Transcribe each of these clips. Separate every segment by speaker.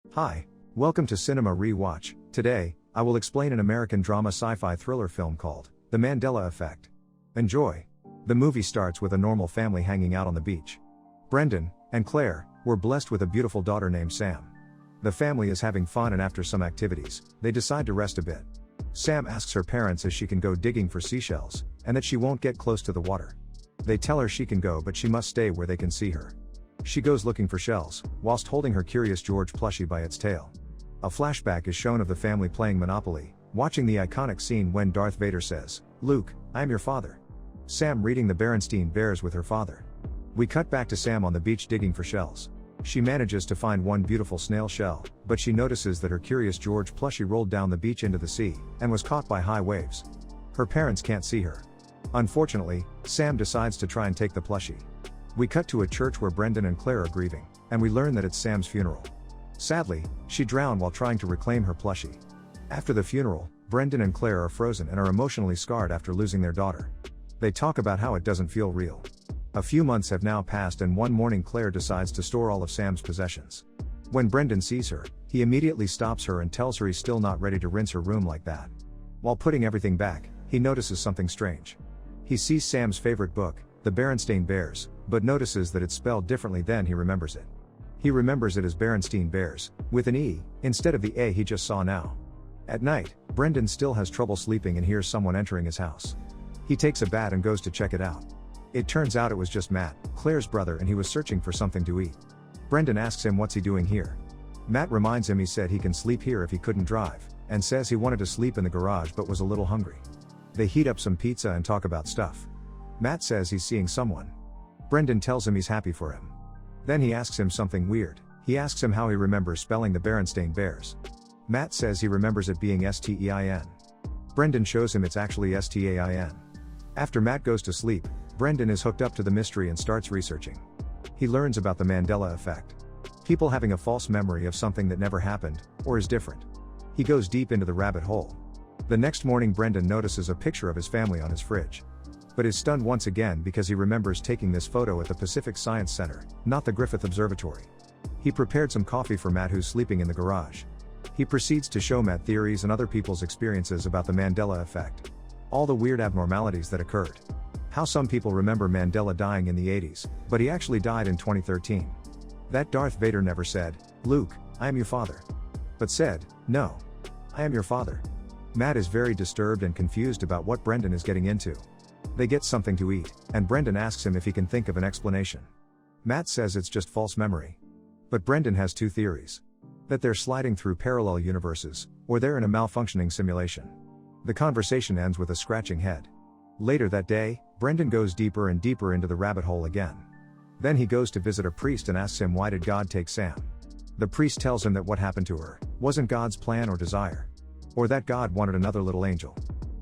Speaker 1: Hi, welcome to Cinema Rewatch. Today, I will explain an American drama sci-fi thriller film called The Mandela Effect. Enjoy. The movie starts with a normal family hanging out on the beach. Brendan and Claire were blessed with a beautiful daughter named Sam. The family is having fun, and after some activities, they decide to rest a bit. Sam asks her parents if she can go digging for seashells, and that she won't get close to the water. They tell her she can go, but she must stay where they can see her. She goes looking for shells, whilst holding her Curious George plushie by its tail. A flashback is shown of the family playing Monopoly, watching the iconic scene when Darth Vader says, "Luke, I am your father." Sam reading the Berenstain Bears with her father. We cut back to Sam on the beach digging for shells. She manages to find one beautiful snail shell, but she notices that her Curious George plushie rolled down the beach into the sea, and was caught by high waves. Her parents can't see her. Unfortunately, Sam decides to try and take the plushie. We cut to a church where Brendan and Claire are grieving, and we learn that it's Sam's funeral. Sadly, she drowned while trying to reclaim her plushie. After the funeral, Brendan and Claire are frozen and are emotionally scarred after losing their daughter. They talk about how it doesn't feel real. A few months have now passed, and one morning Claire decides to store all of Sam's possessions. When Brendan sees her, he immediately stops her and tells her he's still not ready to rinse her room like that. While putting everything back, he notices something strange. He sees Sam's favorite book, The Berenstain Bears, but notices that it's spelled differently. Then he remembers it. He remembers it as Berenstain Bears, with an E, instead of the A he just saw now. At night, Brendan still has trouble sleeping and hears someone entering his house. He takes a bat and goes to check it out. It turns out it was just Matt, Claire's brother, and he was searching for something to eat. Brendan asks him what's he doing here. Matt reminds him he said he can sleep here if he couldn't drive, and says he wanted to sleep in the garage but was a little hungry. They heat up some pizza and talk about stuff. Matt says he's seeing someone. Brendan tells him he's happy for him. Then he asks him something weird. He asks him how he remembers spelling the Berenstain Bears. Matt says he remembers it being Stein. Brendan shows him it's actually Stain. After Matt goes to sleep, Brendan is hooked up to the mystery and starts researching. He learns about the Mandela Effect. People having a false memory of something that never happened, or is different. He goes deep into the rabbit hole. The next morning Brendan notices a picture of his family on his fridge. But is stunned once again because he remembers taking this photo at the Pacific Science Center, not the Griffith Observatory. He prepared some coffee for Matt, who's sleeping in the garage. He proceeds to show Matt theories and other people's experiences about the Mandela Effect. All the weird abnormalities that occurred. How some people remember Mandela dying in the 80s, but he actually died in 2013. That Darth Vader never said, "Luke, I am your father," but said, "No, I am your father." Matt is very disturbed and confused about what Brendan is getting into. They get something to eat, and Brendan asks him if he can think of an explanation. Matt says it's just false memory. But Brendan has two theories. That they're sliding through parallel universes, or they're in a malfunctioning simulation. The conversation ends with a scratching head. Later that day, Brendan goes deeper and deeper into the rabbit hole again. Then he goes to visit a priest and asks him why did God take Sam. The priest tells him that what happened to her wasn't God's plan or desire. Or that God wanted another little angel.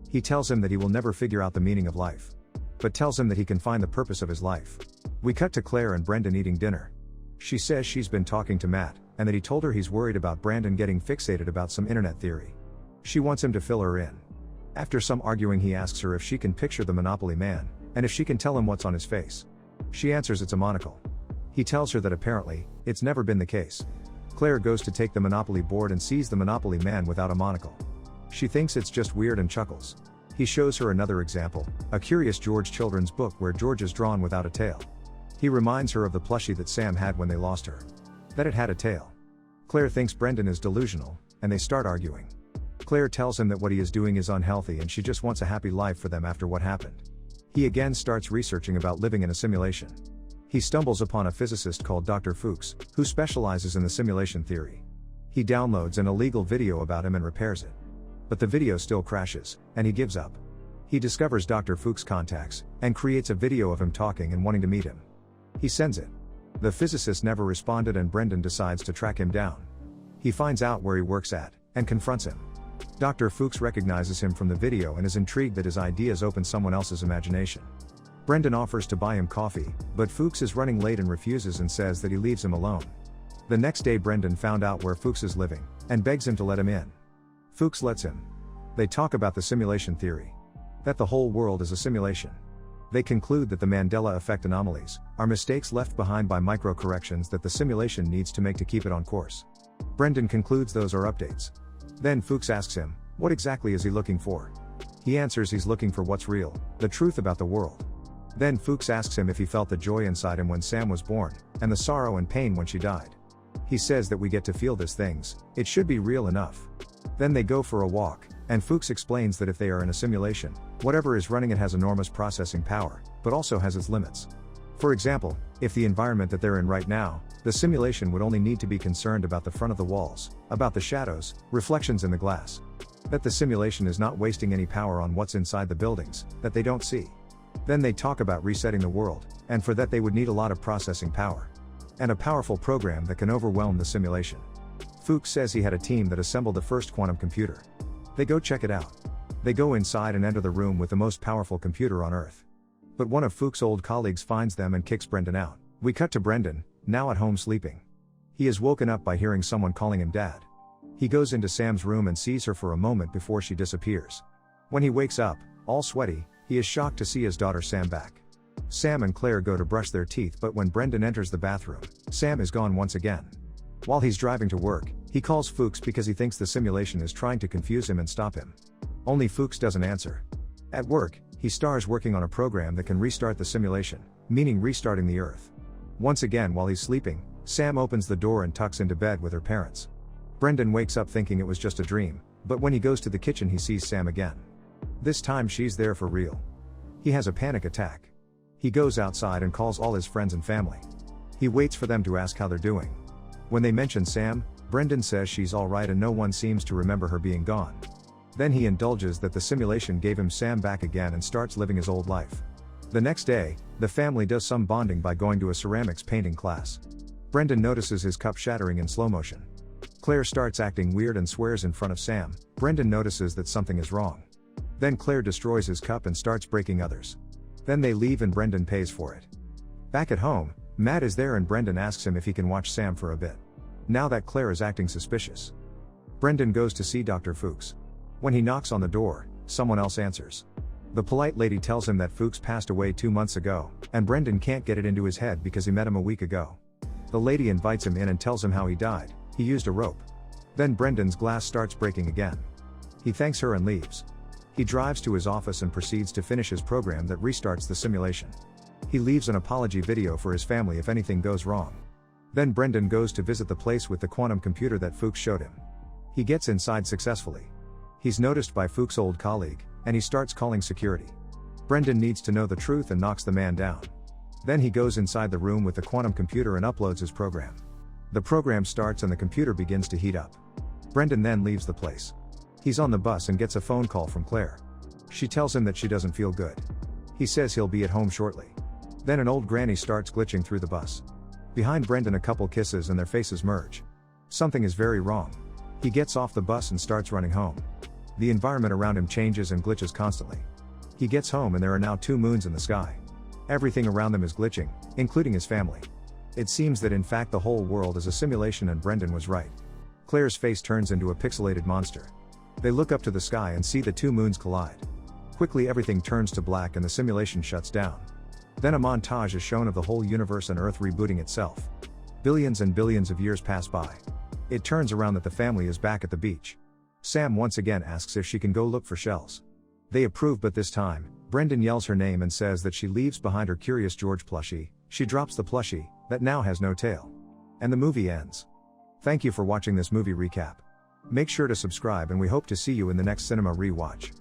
Speaker 1: He tells him that he will never figure out the meaning of life. But tells him that he can find the purpose of his life. We cut to Claire and Brendan eating dinner. She says she's been talking to Matt, and that he told her he's worried about Brendan getting fixated about some internet theory. She wants him to fill her in. After some arguing, he asks her if she can picture the Monopoly man, and if she can tell him what's on his face. She answers it's a monocle. He tells her that apparently, it's never been the case. Claire goes to take the Monopoly board and sees the Monopoly man without a monocle. She thinks it's just weird and chuckles. He shows her another example, a Curious George children's book where George is drawn without a tail. He reminds her of the plushie that Sam had when they lost her. That it had a tail. Claire thinks Brendan is delusional, and they start arguing. Claire tells him that what he is doing is unhealthy and she just wants a happy life for them after what happened. He again starts researching about living in a simulation. He stumbles upon a physicist called Dr. Fuchs, who specializes in the simulation theory. He downloads an illegal video about him and repairs it. But the video still crashes, and he gives up. He discovers Dr. Fuchs' contacts, and creates a video of him talking and wanting to meet him. He sends it. The physicist never responded, and Brendan decides to track him down. He finds out where he works at, and confronts him. Dr. Fuchs recognizes him from the video and is intrigued that his ideas open someone else's imagination. Brendan offers to buy him coffee, but Fuchs is running late and refuses and says that he leaves him alone. The next day Brendan found out where Fuchs is living, and begs him to let him in. Fuchs lets him. They talk about the simulation theory. That the whole world is a simulation. They conclude that the Mandela Effect anomalies are mistakes left behind by micro-corrections that the simulation needs to make to keep it on course. Brendan concludes those are updates. Then Fuchs asks him, what exactly is he looking for? He answers he's looking for what's real, the truth about the world. Then Fuchs asks him if he felt the joy inside him when Sam was born, and the sorrow and pain when she died. He says that we get to feel these things, it should be real enough. Then they go for a walk, and Fuchs explains that if they are in a simulation, whatever is running it has enormous processing power, but also has its limits. For example, if the environment that they're in right now, the simulation would only need to be concerned about the front of the walls, about the shadows, reflections in the glass. That the simulation is not wasting any power on what's inside the buildings, that they don't see. Then they talk about resetting the world, and for that they would need a lot of processing power. And a powerful program that can overwhelm the simulation. Fuchs says he had a team that assembled the first quantum computer. They go check it out. They go inside and enter the room with the most powerful computer on Earth. But one of Fuchs' old colleagues finds them and kicks Brendan out. We cut to Brendan, now at home sleeping. He is woken up by hearing someone calling him Dad. He goes into Sam's room and sees her for a moment before she disappears. When he wakes up, all sweaty, he is shocked to see his daughter Sam back. Sam and Claire go to brush their teeth, but when Brendan enters the bathroom, Sam is gone once again. While he's driving to work, he calls Fuchs because he thinks the simulation is trying to confuse him and stop him. Only Fuchs doesn't answer. At work, he starts working on a program that can restart the simulation, meaning restarting the Earth. Once again while he's sleeping, Sam opens the door and tucks into bed with her parents. Brendan wakes up thinking it was just a dream, but when he goes to the kitchen he sees Sam again. This time she's there for real. He has a panic attack. He goes outside and calls all his friends and family. He waits for them to ask how they're doing. When they mention Sam, Brendan says she's alright and no one seems to remember her being gone. Then he indulges that the simulation gave him Sam back again and starts living his old life. The next day, the family does some bonding by going to a ceramics painting class. Brendan notices his cup shattering in slow motion. Claire starts acting weird and swears in front of Sam. Brendan notices that something is wrong. Then Claire destroys his cup and starts breaking others. Then they leave and Brendan pays for it. Back at home, Matt is there and Brendan asks him if he can watch Sam for a bit. Now that Claire is acting suspicious, Brendan goes to see Dr. Fuchs. When he knocks on the door, someone else answers. The polite lady tells him that Fuchs passed away 2 months ago, and Brendan can't get it into his head because he met him a week ago. The lady invites him in and tells him how he died. He used a rope. Then Brendan's glass starts breaking again. He thanks her and leaves. He drives to his office and proceeds to finish his program that restarts the simulation. He leaves an apology video for his family if anything goes wrong. Then Brendan goes to visit the place with the quantum computer that Fuchs showed him. He gets inside successfully. He's noticed by Fuchs' old colleague, and he starts calling security. Brendan needs to know the truth and knocks the man down. Then he goes inside the room with the quantum computer and uploads his program. The program starts and the computer begins to heat up. Brendan then leaves the place. He's on the bus and gets a phone call from Claire. She tells him that she doesn't feel good. He says he'll be at home shortly. Then an old granny starts glitching through the bus. Behind Brendan a couple kisses and their faces merge. Something is very wrong. He gets off the bus and starts running home. The environment around him changes and glitches constantly. He gets home and there are now 2 moons in the sky. Everything around them is glitching, including his family. It seems that in fact the whole world is a simulation and Brendan was right. Claire's face turns into a pixelated monster. They look up to the sky and see the 2 moons collide. Quickly everything turns to black and the simulation shuts down. Then a montage is shown of the whole universe and Earth rebooting itself. Billions and billions of years pass by. It turns around that the family is back at the beach. Sam once again asks if she can go look for shells. They approve, but this time, Brendan yells her name and says that she leaves behind her Curious George plushie. She drops the plushie, that now has no tail. And the movie ends. Thank you for watching this movie recap. Make sure to subscribe and we hope to see you in the next cinema rewatch.